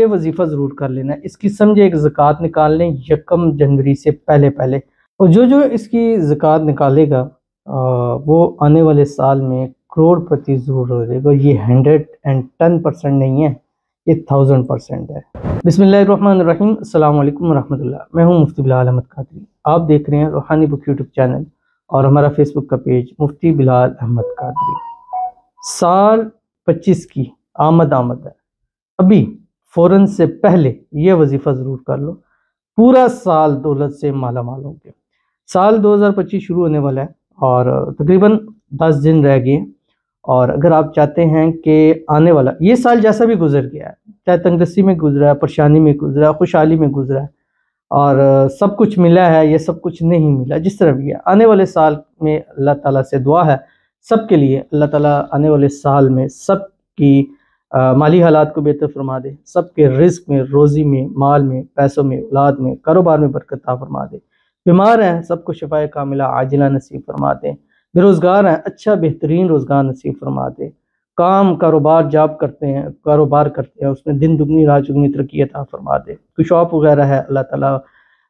ये वजीफ़ा ज़रूर कर लेना है। इसकी समझे एक ज़कात निकाल लें 1 जनवरी से पहले पहले, और जो इसकी ज़कात निकालेगा वो आने वाले साल में करोड़पति ज़रूर हो जाएगा। ये 110% नहीं है, ये 1000% है। बिस्मिल्लाहिर्रहमानिर्रहीम, अस्सलाम वालेकुम रहमतुल्लाह। मैं हूँ मुफ्ती बिलाल अहमद कादरी। आप देख रहे हैं रूहानी बुक यूट्यूब चैनल और हमारा फेसबुक का पेज मुफ्ती बिलाल अहमद कादरी। साल 25 की आमद है, अभी फ़ौरन से पहले ये वजीफ़ा ज़रूर कर लो, पूरा साल दौलत से माला माल होंगे। साल 2025 शुरू होने वाला है और तकरीबन 10 दिन रह गए। और अगर आप चाहते हैं कि आने वाला ये साल जैसा भी गुजर गया है, चाहे तंगदस्ती में गुजरा है, परेशानी में गुजरा है, खुशहाली में गुजरा है, और सब कुछ मिला है, ये सब कुछ नहीं मिला, जिस तरह भी है, आने वाले साल में अल्लाह ताला से दुआ है सबके लिए, अल्लाह ताला आने वाले साल में सब की माली हालात को बेहतर फरमा दे, सबके रिज़्क़ में, रोज़ी में, माल में, पैसों में, औलाद में, कारोबार में बरकत अता फरमा दे। बीमार हैं सबको शिफाए कामिला आजिला नसीब फरमा दे। बेरोज़गार हैं अच्छा बेहतरीन रोज़गार नसीब फरमा दे। काम कारोबार कारोबार करते हैं उसमें दिन दुगनी रात चुगनी तरक्की अता फरमा दे। कोई शॉप वगैरह है अल्लाह ताला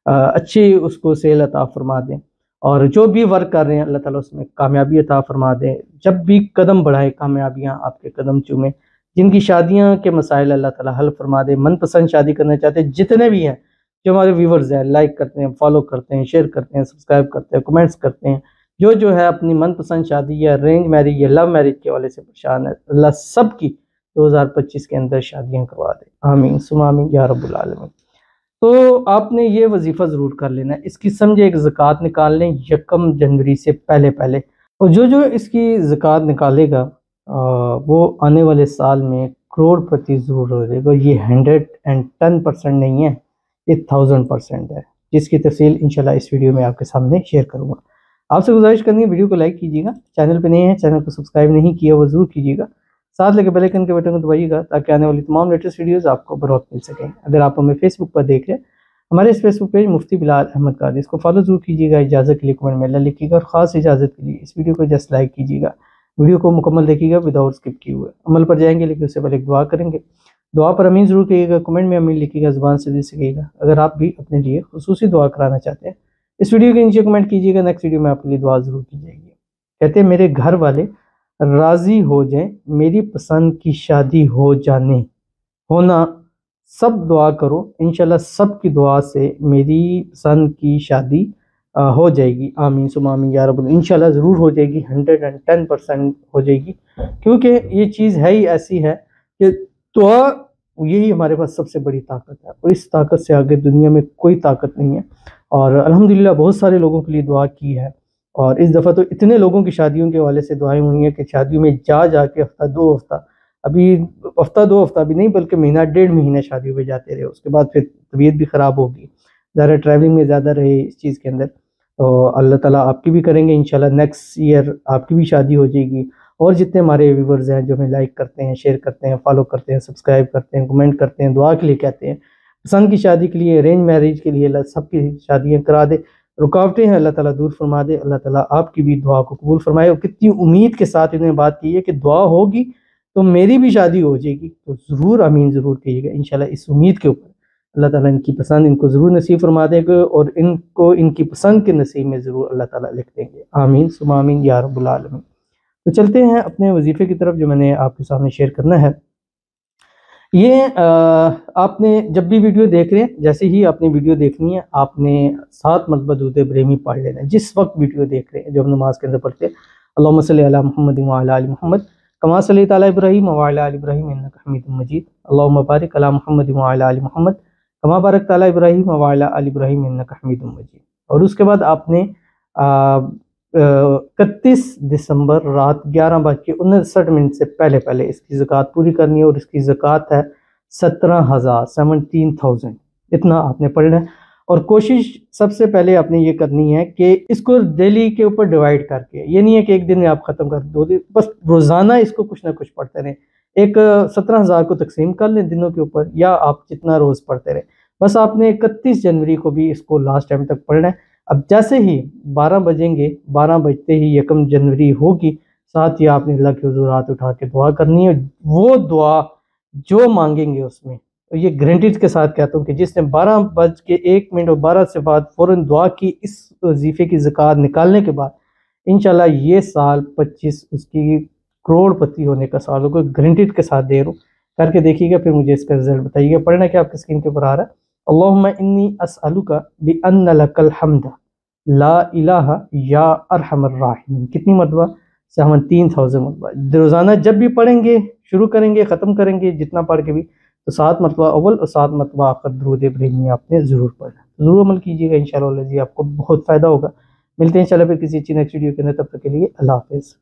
अच्छी उसको सेल अता फरमा दे, और जो भी वर्क कर रहे हैं अल्लाह ताला उसमें कामयाबी अता फरमा दे। जब भी कदम बढ़ाए कामयाबियाँ आपके कदम चूमे। जिनकी शादियाँ के मसाइल अल्लाह ताला हल फरमा दे। मनपसंद शादी करना चाहते हैं जितने भी हैं, जो हमारे व्यूवर्स हैं, लाइक करते हैं, फॉलो करते हैं, शेयर करते हैं, सब्सक्राइब करते हैं, कमेंट्स करते हैं, जो है अपनी मनपसंद शादी या अरेंज मैरिज या लव मैरिज के वाले से परेशान है, अल्लाह सब की 2025 के अंदर शादियाँ करवा दे। आमीन सुमा आमीन या रब्बुल आलमीन। तो आपने ये वजीफ़ा ज़रूर कर लेना है। इसकी समझे एक ज़कात निकाल लें 1 जनवरी से पहले पहले, और जो इसकी ज़कात निकालेगा वो आने वाले साल में करोड़पति ज़रूर हो जाएगा। ये 110% नहीं है, ये 1000% है, जिसकी तफसील इंशाल्लाह इस वीडियो में आपके सामने शेयर करूँगा। आपसे गुजारिश करनी है वीडियो को लाइक कीजिएगा, चैनल पे नए हैं चैनल को सब्सक्राइब नहीं किया वो ज़रूर कीजिएगा, साथ लगे बेल आइकन के बटन को दबाइएगा ताकि आने वाली तमाम लेटेस्ट वीडियोस आपको बर वक्त मिल सकें। अगर आप हमें फेसबुक पर देख रहे हैं, हमारे इस फेसबुक पेज मुफ्ती बिलाल अहमद कादरी, इसको फॉलो जरूर कीजिएगा। इजाज़त के लिए कमेंट में अल्लाह लिखिएगा, और ख़ास इजाज़त के लिए इस वीडियो को जस्ट लाइक कीजिएगा। वीडियो को मुकम्मल देखिएगा विदाउट स्किप किए हुए। अमल पर जाएंगे लेकिन उससे पहले एक दुआ करेंगे। दुआ पर अमीन ज़रूर कहिएगा, कमेंट में अमीन लिखिएगा, ज़ुबान से दिल से कहिएगा। अगर आप भी अपने लिए खुसूसी दुआ कराना चाहते हैं, इस वीडियो के नीचे कमेंट कीजिएगा, नेक्स्ट वीडियो में आपके लिए दुआ ज़रूर की जाएगी। कहते हैं मेरे घर वाले राज़ी हो जाएं, मेरी पसंद की शादी हो जाने होना, सब दुआ करो इंशाल्लाह सब की दुआ से मेरी पसंद की शादी हो जाएगी। आमीन सुमा आमीन या रब्बुल, इंशाल्लाह ज़रूर हो जाएगी, 110% हो जाएगी, क्योंकि ये चीज़ है ही ऐसी है कि दुआ यही हमारे पास सबसे बड़ी ताकत है, और इस ताकत से आगे दुनिया में कोई ताकत नहीं है। और अल्हम्दुलिल्लाह बहुत सारे लोगों के लिए दुआ की है, और इस दफ़ा तो इतने लोगों की शादियों के हवाले से दुआएं हुई हैं कि शादियों में जा के हफ्ता 2 हफ्ता, अभी हफ्ता 2 हफ्ता भी नहीं बल्कि महीना 1.5 महीना शादियों में जाते रहे। उसके बाद फिर तबीयत भी ख़राब होगी, ज़्यादा ट्रैवलिंग में ज़्यादा रहे इस चीज़ के अंदर। तो अल्लाह ताला आपकी भी करेंगे इंशाल्लाह, नेक्स्ट ईयर आपकी भी शादी हो जाएगी। और जितने हमारे व्यूवर्स हैं जो हमें लाइक करते हैं, शेयर करते हैं, फॉलो करते हैं, सब्सक्राइब करते हैं, कमेंट करते हैं, दुआ के लिए कहते हैं, पसंद की शादी के लिए, अरेंज मैरिज के लिए, अल्लाह सबकी शादियाँ करा दे। रुकावटें हैं अल्लाह ताला दूर फरमा दे। अल्लाह ताला आपकी भी दुआ को कबूल फरमाए। और कितनी उम्मीद के साथ इन्होंने बात की है कि दुआ होगी तो मेरी भी शादी हो जाएगी, तो ज़रूर आमीन ज़रूर कहिएगा इंशाल्लाह। इस उम्मीद के ऊपर अल्लाह ताला इनकी पसंद इनको ज़रूर नसीब फरमा देगा, और इनको इनकी पसंद के नसीब में ज़रूर अल्लाह ताला लिख देंगे। आमीन सुमा आमीन या रब्बुल आलमीन। तो चलते हैं अपने वजीफ़े की तरफ जो मैंने आपके सामने शेयर करना है। ये आपने जब भी वीडियो देख रहे हैं, जैसे ही आपने वीडियो देखनी है, आपने 7 मरतबा दुरूद इब्राहिमी पढ़ लेना है। जिस वक्त वीडियो देख रहे हैं, जो हम नमाज के अंदर पढ़ते हैं, अल्लाहुम्मा सल्ली अला मुहम्मद व अला आलि मुहम्मद कमा सल्लैता अला इब्राहीम व अला आलि इब्राहीम इन्नका हमीदुम मजीद, अल्लाहुम्मा बारिक अला मुहम्मद व अला आलि मुहम्मद कमा बारकता अला इब्राहीम व अला आलि इब्राहीम इन्नका हमीदुम मजीद। और उसके बाद आपने 31 दिसंबर रात 11:59 से पहले पहले इसकी ज़कात पूरी करनी है, और इसकी ज़कात है 17,000 इतना आपने पढ़ना है। और कोशिश सबसे पहले आपने ये करनी है कि इसको डेली के ऊपर डिवाइड करके, ये नहीं है कि एक दिन में आप ख़त्म कर 2 दिन, बस रोज़ाना इसको कुछ ना कुछ पढ़ते रहें। एक 17,000 को तकसीम कर लें दिनों के ऊपर, या आप जितना रोज़ पढ़ते रहें। बस आपने 31 जनवरी को भी इसको लास्ट टाइम तक पढ़ना है। अब जैसे ही 12 बजेंगे, 12 बजते ही 1 जनवरी होगी, साथ ही आपने अल्लाह के हुज़ूर हाथ उठा के दुआ करनी है। वो दुआ जो मांगेंगे उसमें ये गारंटीड के साथ कहता हूँ कि जिसने 12:01 और 12 से बाद फ़ौरन दुआ की इस वजीफ़े की ज़कात निकालने के बाद, इंशाल्लाह ये साल 25 उसकी करोड़पति होने का साल होगा, गारंटीड के साथ दे रहा हूँ। करके देखिएगा, फिर मुझे इसका रिजल्ट बताइएगा। पढ़ना क्या आपकी स्क्रीन के ऊपर आ रहा है, अल्लाहुम्मा इन्नी अस्अलुका बि अन्ना लकल हम्द ला इलाहा या अरहमर राहिमीन। कितनी मरतबा से हम 3000 मरतबा रोज़ाना जब भी पढ़ेंगे, शुरू करेंगे ख़त्म करेंगे, जितना पढ़ के भी, तो 7 मरतबा अव्वल और 7 मरतबा आखिर दुरूद इब्राहिमी आपने ज़रूर पढ़ना, ज़रूर अमल कीजिएगा, इंशाअल्लाह जी आपको बहुत फ़ायदा होगा। मिलते हैं इंशाअल्लाह फिर किसी अच्छी नेक्स्ट वीडियो के अंदर, तब तक के लिए अल्लाह हाफ़िज़।